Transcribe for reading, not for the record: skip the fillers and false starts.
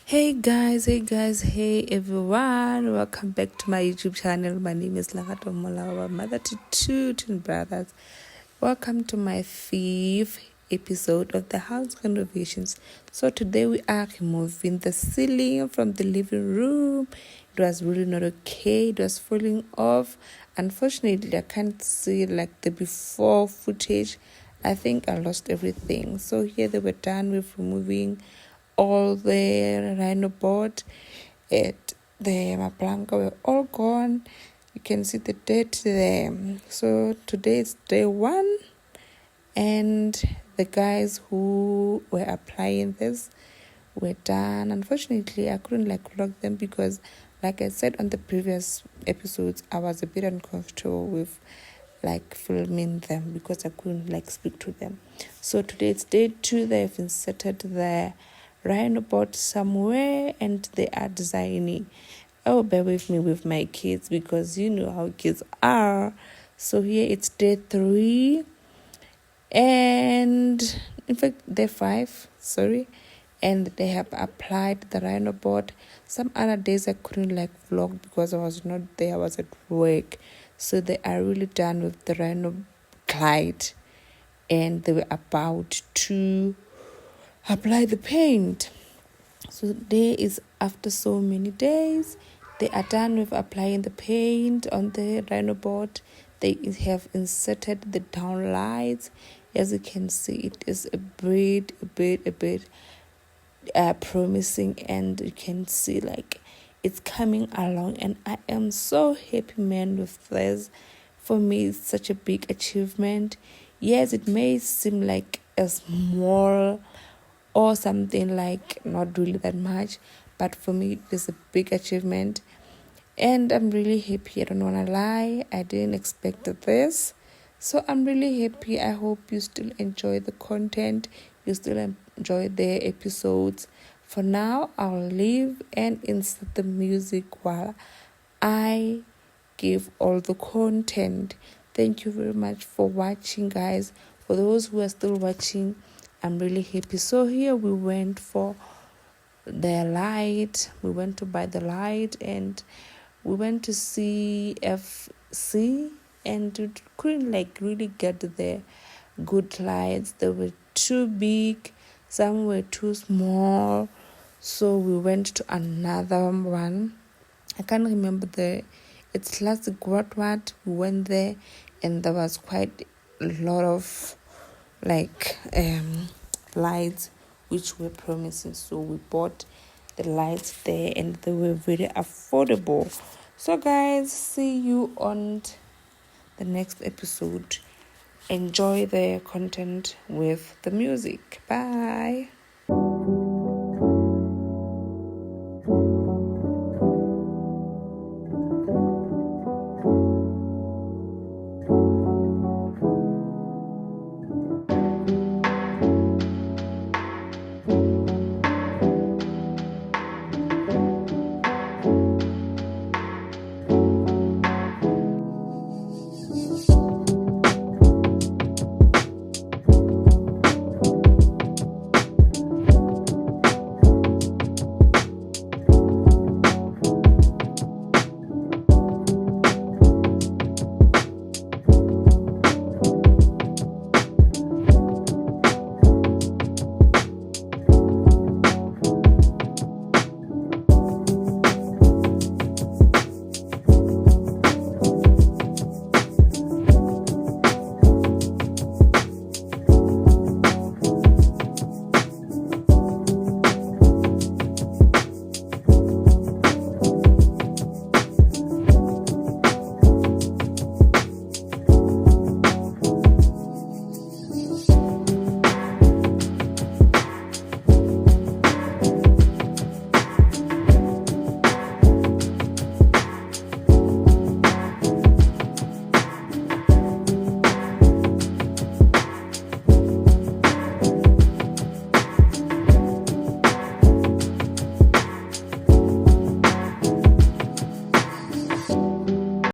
Hey guys, hey everyone, welcome back to my YouTube channel. My name is Lagato Molawa, mother to two twin brothers. Welcome to my 5th episode of the house renovations. So today we are removing the ceiling from the living room. It was really not okay, it was falling off. Unfortunately, I can't see like the before footage. I think I lost everything. So here they were done with removing all the rhino board and the maplanka were all gone. You can see the dirt there. So today is day 1, and the guys who were applying this were done. Unfortunately, I couldn't vlog them because, like I said on the previous episodes, I was a bit uncomfortable with filming them because I couldn't speak to them. So today it's day 2. They've inserted the rhino board somewhere and they are designing. Oh, bear with me with my kids because you know how kids are. So here it's day 3, and in fact day 5, and they have applied the rhino board. Some other days I couldn't vlog because I was not there, I was at work. So they are really done with the rhino glide, and they were about to apply the paint. So today is after so many days. They are done with applying the paint on the rhino board. They have inserted the down lights. As you can see, it is a bit promising, and you can see it's coming along, and I am so happy, man, with this. For me, it's such a big achievement. Yes, it may seem like a small or something not really that much, but for me it is a big achievement, and I'm really happy. I don't want to lie, I didn't expect this, so I'm really happy. I hope you still enjoy the content, you still enjoy the episodes. For now, I'll leave and insert the music while I give all the content. Thank you very much for watching, guys. For those who are still watching, I'm really happy. So here we went for the light. We went to buy the light, and we went to CFC, and we couldn't really get the good lights. They were too big, some were too small. So we went to another one. I can't remember it's classic what. We went there, and there was quite a lot of lights which were promising. So we bought the lights there, and they were very affordable. So guys, see you on the next episode. Enjoy the content with the music. Bye.